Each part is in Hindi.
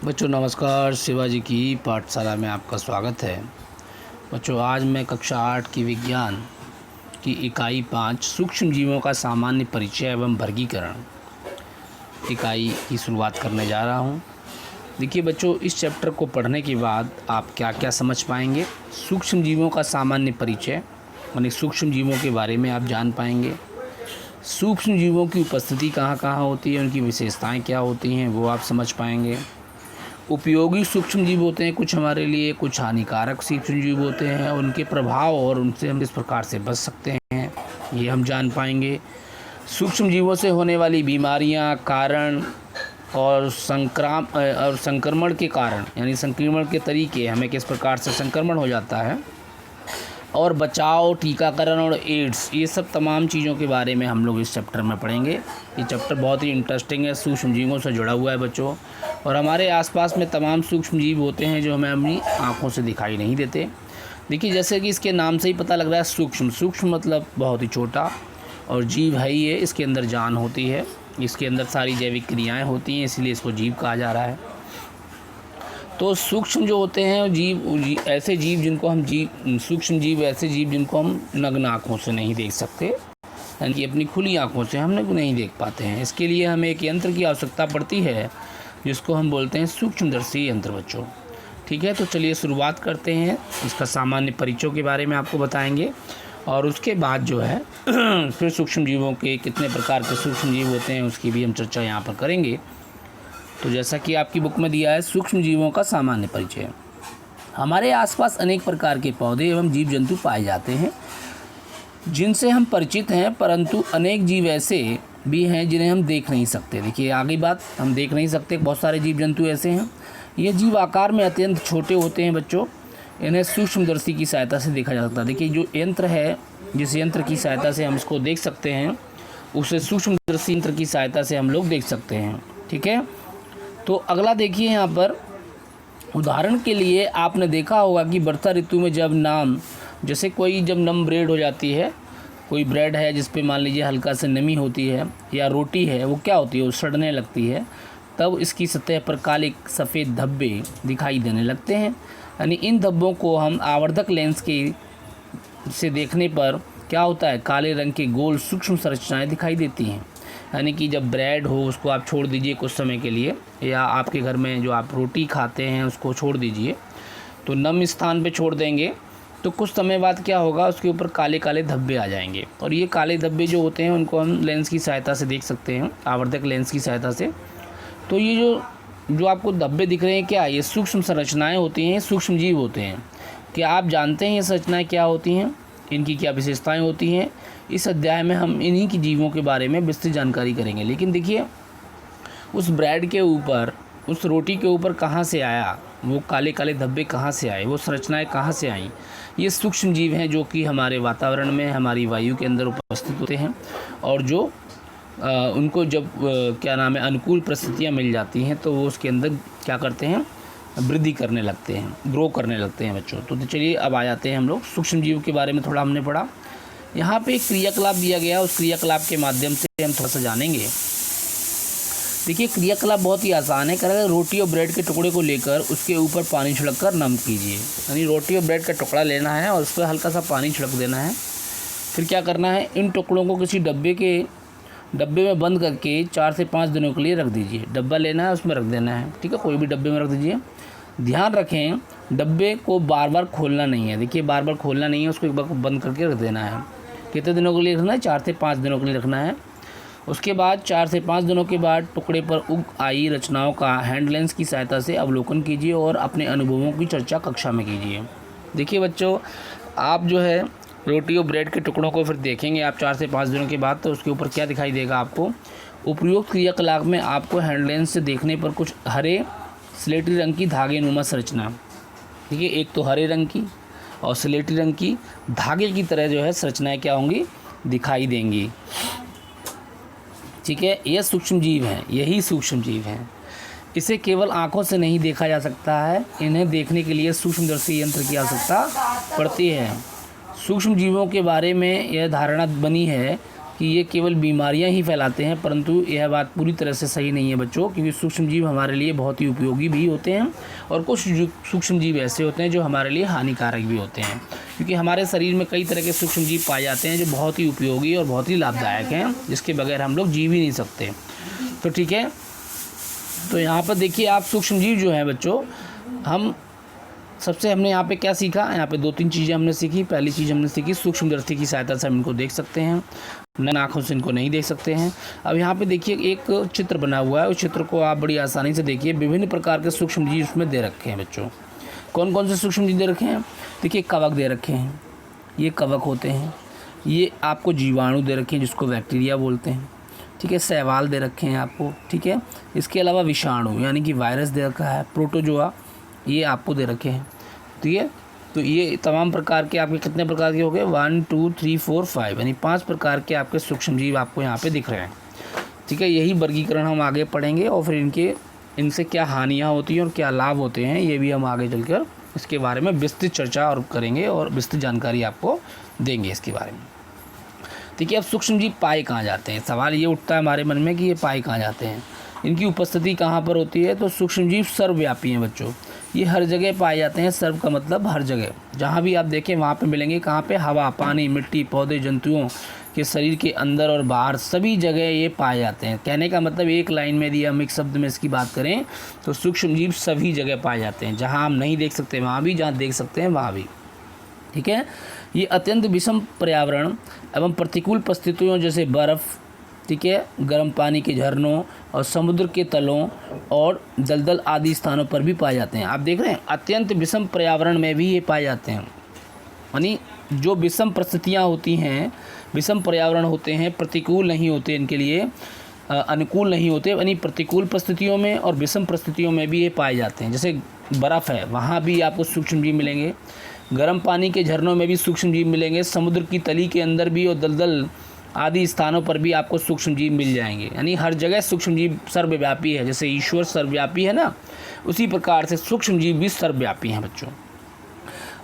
बच्चों नमस्कार। शिवाजी की पाठशाला में आपका स्वागत है। बच्चों आज मैं कक्षा 8 की विज्ञान की इकाई 5 सूक्ष्म जीवों का सामान्य परिचय एवं वर्गीकरण इकाई की शुरुआत करने जा रहा हूं। देखिए बच्चों, इस चैप्टर को पढ़ने के बाद आप क्या क्या समझ पाएंगे। सूक्ष्म जीवों का सामान्य परिचय यानी सूक्ष्म जीवों के बारे में आप जान पाएंगे। सूक्ष्म जीवों की उपस्थिति कहाँ कहाँ होती है, उनकी विशेषताएं क्या होती हैं वो आप समझ पाएंगे। उपयोगी सूक्ष्म जीव होते हैं कुछ हमारे लिए, कुछ हानिकारक सूक्ष्म जीव होते हैं, उनके प्रभाव और उनसे हम किस प्रकार से बच सकते हैं ये हम जान पाएंगे। सूक्ष्म जीवों से होने वाली बीमारियां, कारण और संक्रमण के कारण यानी संक्रमण के तरीके, हमें किस प्रकार से संक्रमण हो जाता है, और बचाव, टीकाकरण और एड्स, ये सब तमाम चीज़ों के बारे में हम लोग इस चैप्टर में पढ़ेंगे। ये चैप्टर बहुत ही इंटरेस्टिंग है, सूक्ष्म जीवों से जुड़ा हुआ है बच्चों। और हमारे आसपास में तमाम सूक्ष्म जीव होते हैं जो हमें अपनी आँखों से दिखाई नहीं देते। देखिए जैसे कि इसके नाम से ही पता लग रहा है, सूक्ष्म मतलब बहुत ही छोटा, और जीव है ही है, इसके अंदर जान होती है, इसके अंदर सारी जैविक क्रियाएँ होती हैं, इसलिए इसको जीव कहा जा रहा है। तो सूक्ष्म जो होते हैं ऐसे जीव जिनको हम सूक्ष्म जीव ऐसे जीव जिनको हम नग्न आँखों से नहीं देख सकते, यानी कि अपनी खुली आँखों से हम नहीं देख पाते हैं। इसके लिए हमें एक यंत्र की आवश्यकता पड़ती है जिसको हम बोलते हैं सूक्ष्मदर्शी यंत्र बच्चों। ठीक है, तो चलिए शुरुआत करते हैं। इसका सामान्य परिचय के बारे में आपको बताएंगे और उसके बाद जो है फिर सूक्ष्म जीवों के कितने प्रकार के सूक्ष्म जीव होते हैं उसकी भी हम चर्चा यहाँ पर करेंगे। तो जैसा कि आपकी बुक में दिया है, सूक्ष्म जीवों का सामान्य परिचय। हमारे आसपास अनेक प्रकार के पौधे एवं जीव जंतु पाए जाते हैं जिनसे हम परिचित हैं, परंतु अनेक जीव ऐसे भी हैं जिन्हें हम देख नहीं सकते। देखिए आगे बात, हम देख नहीं सकते, बहुत सारे जीव जंतु ऐसे हैं। ये जीव आकार में अत्यंत छोटे होते हैं बच्चों, इन्हें सूक्ष्मदर्शी की सहायता से देखा जा सकता है। देखिए जो यंत्र है, जिस यंत्र की सहायता से हम इसको देख सकते हैं, उसे सूक्ष्मदर्शी यंत्र की सहायता से हम लोग देख सकते हैं। ठीक है, तो अगला देखिए यहाँ पर, उदाहरण के लिए आपने देखा होगा कि वर्षा ऋतु में जैसे कोई जब नम ब्रेड हो जाती है, कोई ब्रेड है जिस पे मान लीजिए हल्का से नमी होती है, या रोटी है, वो क्या होती है, वो सड़ने लगती है, तब इसकी सतह पर काले सफ़ेद धब्बे दिखाई देने लगते हैं। यानी इन धब्बों को हम आवर्धक लेंस से देखने पर क्या होता है, काले रंग के गोल सूक्ष्म संरचनाएँ दिखाई देती हैं। यानी कि जब ब्रेड हो उसको आप छोड़ दीजिए कुछ समय के लिए, या आपके घर में जो आप रोटी खाते हैं उसको छोड़ दीजिए, तो नम स्थान पे छोड़ देंगे तो कुछ समय बाद क्या होगा, उसके ऊपर काले काले धब्बे आ जाएंगे। और ये काले धब्बे जो होते हैं उनको हम लेंस की सहायता से देख सकते हैं, आवर्धक लेंस की सहायता से। तो ये जो आपको धब्बे दिख रहे हैं, क्या ये सूक्ष्म संरचनाएँ होती हैं, सूक्ष्म जीव होते हैं। क्या आप जानते हैं ये संरचनाएँ क्या होती हैं, इनकी क्या विशेषताएँ होती हैं? इस अध्याय में हम इन्हीं की जीवों के बारे में विस्तृत जानकारी करेंगे। लेकिन देखिए उस ब्रेड के ऊपर, उस रोटी के ऊपर कहाँ से आया वो काले काले धब्बे, कहाँ से आए, वो संरचनाएं कहाँ से आईं? ये सूक्ष्म जीव हैं जो कि हमारे वातावरण में, हमारी वायु के अंदर उपस्थित होते हैं, और जो उनको जब अनुकूल परिस्थितियाँ मिल जाती हैं तो वो उसके अंदर क्या करते हैं, वृद्धि करने लगते हैं, ग्रो करने लगते हैं बच्चों। तो चलिए अब आ जाते हैं हम लोग सूक्ष्म जीव के बारे में। थोड़ा हमने पढ़ा, यहाँ पे एक क्रियाकलाप दिया गया, उस क्रियाकलाप के माध्यम से हम थोड़ा सा जानेंगे। देखिए क्रियाकलाप बहुत ही आसान है। कह रहा है रोटी और ब्रेड के टुकड़े को लेकर उसके ऊपर पानी छिड़ककर नम कीजिए। यानी रोटी और ब्रेड का टुकड़ा लेना है और उस पर हल्का सा पानी छिड़क देना है। फिर क्या करना है, इन टुकड़ों को किसी डब्बे में बंद करके 4 से 5 दिनों के लिए रख दीजिए। डब्बा लेना है, उसमें रख देना है। ठीक है, कोई भी डब्बे में रख दीजिए। ध्यान रखें डब्बे को बार बार खोलना नहीं है। देखिए बार बार खोलना नहीं है, उसको एक बार बंद करके रख देना है। कितने दिनों के लिए रखना है, 4 से 5 दिनों के लिए रखना है। उसके बाद 4 से 5 दिनों के बाद टुकड़े पर उग आई रचनाओं का हैंड लेंस की सहायता से अवलोकन कीजिए और अपने अनुभवों की चर्चा कक्षा में कीजिए। देखिए बच्चों, आप जो है रोटी और ब्रेड के टुकड़ों को फिर देखेंगे आप 4 से 5 दिनों के बाद, तो उसके ऊपर क्या दिखाई देगा आपको, उपयुक्त क्रियाकलाप में आपको हैंड लेंस से देखने पर कुछ हरे स्लेटी रंग की धागे नुमा संरचना, देखिए एक तो हरे रंग की और स्लेटी रंग की धागे की तरह जो है संरचनाएं क्या होंगी, दिखाई देंगी। ठीक है, यह सूक्ष्म जीव हैं, यही सूक्ष्म जीव हैं। इसे केवल आंखों से नहीं देखा जा सकता है, इन्हें देखने के लिए सूक्ष्मदर्शी यंत्र की आवश्यकता पड़ती है। सूक्ष्म जीवों के बारे में यह धारणा बनी है कि ये केवल बीमारियां ही फैलाते हैं, परंतु यह बात पूरी तरह से सही नहीं है बच्चों, क्योंकि सूक्ष्मजीव हमारे लिए बहुत ही उपयोगी भी होते हैं और कुछ सूक्ष्मजीव ऐसे होते हैं जो हमारे लिए हानिकारक भी होते हैं, क्योंकि हमारे शरीर में कई तरह के सूक्ष्मजीव पाए जाते हैं जो बहुत ही उपयोगी और बहुत ही लाभदायक हैं, जिसके बगैर हम लोग जी भी नहीं सकते। तो ठीक है, तो यहाँ पर देखिए आप सूक्ष्मजीव जो हैं बच्चों, हमने यहाँ पे क्या सीखा, यहाँ पे 2-3 चीज़ें हमने सीखी। पहली चीज़ हमने सीखी सूक्ष्मदर्शी की सहायता से हम इनको देख सकते हैं, नैन आँखों से इनको नहीं देख सकते हैं। अब यहाँ पे देखिए एक चित्र बना हुआ है, उस चित्र को आप बड़ी आसानी से देखिए। विभिन्न प्रकार के सूक्ष्मजीव उसमें दे रखे हैं बच्चों। कौन कौन से सूक्ष्मजीव दे रखे हैं? देखिए कवक दे रखे हैं, ये कवक होते हैं। ये आपको जीवाणु दे रखे हैं जिसको बैक्टीरिया बोलते हैं, ठीक है। शैवाल दे रखे हैं आपको, ठीक है। इसके अलावा विषाणु यानी कि वायरस दे रखा है, प्रोटोजोआ ये आपको दे रखे हैं, ठीक है। तो ये तमाम प्रकार के आपके कितने प्रकार के हो गए? 1 2 3 4 5 यानी 5 प्रकार के आपके सूक्ष्मजीव आपको यहाँ पे दिख रहे हैं, ठीक है। यही वर्गीकरण हम आगे पढ़ेंगे और फिर इनसे क्या हानियाँ होती हैं और क्या लाभ होते हैं ये भी हम आगे चलकर इसके बारे में विस्तृत चर्चा और करेंगे और विस्तृत जानकारी आपको देंगे इसके बारे में, ठीक है। अब सूक्ष्मजीव पाए कहाँ जाते हैं? सवाल ये उठता है हमारे मन में कि ये पाए कहाँ जाते हैं, इनकी उपस्थिति कहाँ पर होती है? तो सूक्ष्मजीव सर्वव्यापी हैं बच्चों, ये हर जगह पाए जाते हैं। सर्व का मतलब हर जगह, जहाँ भी आप देखें वहाँ पे मिलेंगे। कहाँ पे? हवा, पानी, मिट्टी, पौधे, जंतुओं के शरीर के अंदर और बाहर सभी जगह ये पाए जाते हैं। कहने का मतलब एक लाइन में यदि हम एक शब्द में इसकी बात करें तो सूक्ष्मजीव सभी जगह पाए जाते हैं, जहाँ हम नहीं देख सकते वहाँ भी, जहाँ देख सकते हैं वहाँ भी, ठीक है। ये अत्यंत विषम पर्यावरण एवं प्रतिकूल परिस्थितियों जैसे बर्फ़, ठीक है, गर्म पानी के झरनों और समुद्र के तलों और दलदल आदि स्थानों पर भी पाए जाते हैं। आप देख रहे हैं अत्यंत विषम पर्यावरण में भी ये पाए जाते हैं, यानी जो विषम परिस्थितियाँ होती हैं, विषम पर्यावरण होते हैं, प्रतिकूल नहीं होते इनके लिए, अनुकूल नहीं होते, यानी प्रतिकूल परिस्थितियों में और विषम परिस्थितियों में भी ये पाए जाते हैं। जैसे बर्फ़ है वहाँ भी आपको सूक्ष्मजीव मिलेंगे, गर्म पानी के झरनों में भी सूक्ष्मजीव मिलेंगे, समुद्र की तली के अंदर भी और दलदल आदि स्थानों पर भी आपको सूक्ष्मजीव मिल जाएंगे। यानी हर जगह सूक्ष्मजीव सर्वव्यापी है, जैसे ईश्वर सर्वव्यापी है ना, उसी प्रकार से सूक्ष्मजीव भी सर्वव्यापी हैं बच्चों।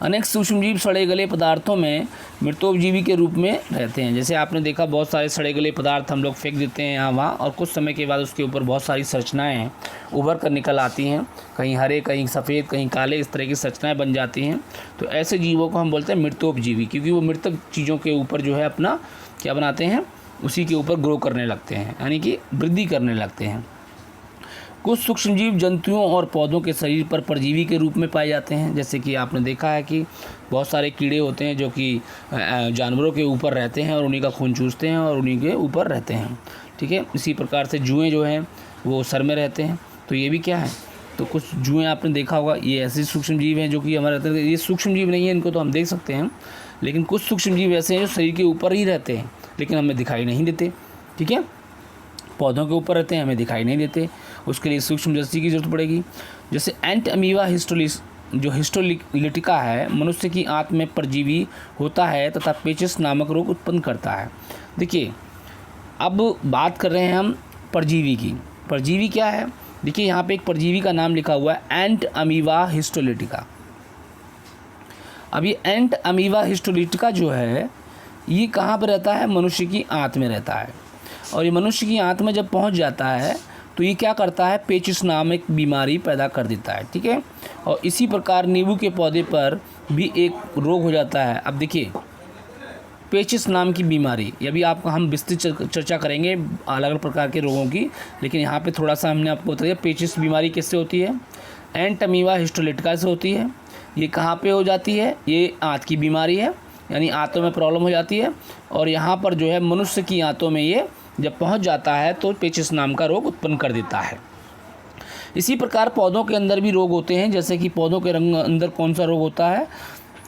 अनेक सूक्ष्मजीव सड़े गले पदार्थों में मृतोपजीवी के रूप में रहते हैं। जैसे आपने देखा बहुत सारे सड़े गले पदार्थ हम लोग फेंक देते हैं यहाँ वहाँ, और कुछ समय के बाद उसके ऊपर बहुत सारी संरचनाएँ उभर कर निकल आती हैं, कहीं हरे, कहीं सफ़ेद, कहीं काले, इस तरह की संरचनाएँ बन जाती हैं। तो ऐसे जीवों को हम बोलते हैं मृतोपजीवी, क्योंकि वो मृतक चीज़ों के ऊपर जो है अपना क्या बनाते हैं, उसी के ऊपर ग्रो करने लगते हैं, यानी कि वृद्धि करने लगते हैं। कुछ सूक्ष्मजीव जंतुओं और पौधों के शरीर पर परजीवी के रूप में पाए जाते हैं। जैसे कि आपने देखा है कि बहुत सारे कीड़े होते हैं जो कि जानवरों के ऊपर रहते हैं और उन्हीं का खून चूसते हैं और उन्हीं के ऊपर रहते हैं, ठीक है। इसी प्रकार से जुएँ जो हैं वो सर में रहते हैं, तो ये भी क्या है, तो कुछ जुएँ आपने देखा होगा, ये ऐसे सूक्ष्मजीव हैं जो कि हमारे, ये सूक्ष्मजीव नहीं है, इनको तो हम देख सकते हैं, लेकिन कुछ सूक्ष्मजीव ऐसे हैं जो शरीर के ऊपर ही रहते हैं लेकिन हमें दिखाई नहीं देते, ठीक है। पौधों के ऊपर रहते हैं, हमें दिखाई नहीं देते, उसके लिए सूक्ष्मदर्शी की जरूरत पड़ेगी। जैसे एंट अमीबा हिस्टोलिटिका है, मनुष्य की आंत में परजीवी होता है तथा पेचिस नामक रोग उत्पन्न करता है। देखिए अब बात कर रहे हैं हम परजीवी की। परजीवी क्या है? देखिए यहाँ पे एक परजीवी का नाम लिखा हुआ है, एंट अमीबा हिस्टोलिटिका। अब ये एंट अमीबा हिस्टोलिटिका जो है ये कहाँ पर रहता है? मनुष्य की आंत में रहता है, और ये मनुष्य की आंत में जब पहुँच जाता है तो ये क्या करता है? पेचिस नामक बीमारी पैदा कर देता है, ठीक है। और इसी प्रकार नींबू के पौधे पर भी एक रोग हो जाता है। अब देखिए पेचिस नाम की बीमारी, ये भी आपको हम विस्तृत चर्चा करेंगे अलग अलग प्रकार के रोगों की, लेकिन यहाँ पे थोड़ा सा हमने आपको बताया पेचिस बीमारी किससे होती है? एंट अमीबा हिस्टोलिटिका से होती है। ये कहाँ पे हो जाती है? ये आंत की बीमारी है, यानी आंतों में प्रॉब्लम हो जाती है, और यहाँ पर जो है मनुष्य की आंतों में ये जब पहुँच जाता है तो पेचिस नाम का रोग उत्पन्न कर देता है। इसी प्रकार पौधों के अंदर भी रोग होते हैं। जैसे कि पौधों के अंदर कौन सा रोग होता है?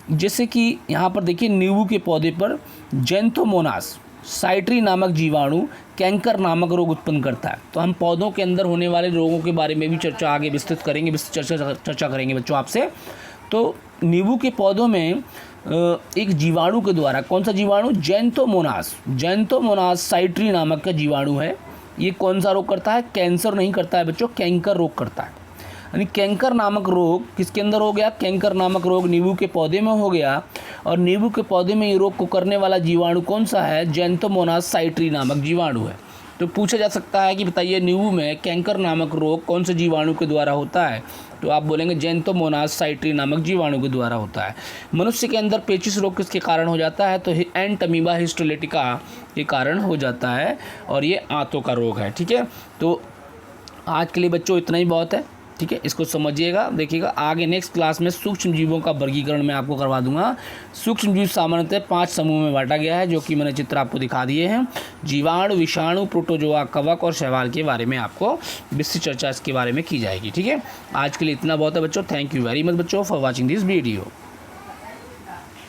जैसे कि यहाँ पर देखिए नींबू के पौधे पर जेंथोमोनास साइट्री नामक जीवाणु कैंकर नामक रोग उत्पन्न करता है। तो हम पौधों के अंदर होने वाले रोगों के बारे में भी चर्चा आगे विस्तृत करेंगे, चर्चा करेंगे बच्चों आपसे। तो नींबू के पौधों में एक जीवाणु के द्वारा, कौन सा जीवाणु? जेंथोमोनास साइट्री नामक का जीवाणु है। ये कौन सा रोग करता है? कैंसर नहीं करता है बच्चों, कैंकर रोग करता है। यानी कैंकर नामक रोग किसके अंदर हो गया? कैंकर नामक रोग नींबू के पौधे में हो गया, और नींबू के पौधे में ये रोग को करने वाला जीवाणु कौन सा है? ज़ैंथोमोनास साइट्री नामक जीवाणु है। तो पूछा जा सकता है कि बताइए नींबू में कैंकर नामक रोग कौन से जीवाणु के द्वारा होता है? तो आप बोलेंगे ज़ैंथोमोनास साइट्री नामक जीवाणु के द्वारा होता है। मनुष्य के अंदर पेचिश रोग किसके कारण हो जाता है? तो एंट अमीबा हिस्टोलेटिका के कारण हो जाता है और ये आंतों का रोग है। ठीक है, तो आज के लिए बच्चों इतना ही बहुत है। ठीक है, इसको समझिएगा, देखिएगा आगे नेक्स्ट क्लास में सूक्ष्म जीवों का वर्गीकरण मैं आपको करवा दूंगा। सूक्ष्म जीव सामान्यतः 5 समूह में बांटा गया है, जो कि मैंने चित्र आपको दिखा दिए हैं। जीवाणु, विषाणु, प्रोटोजोआ, कवक और शैवाल के बारे में आपको विस्तृत चर्चा इसके बारे में की जाएगी। ठीक है, आज के लिए इतना बहुत है बच्चों। थैंक यू वेरी मच बच्चों फॉर वॉचिंग दिस वीडियो।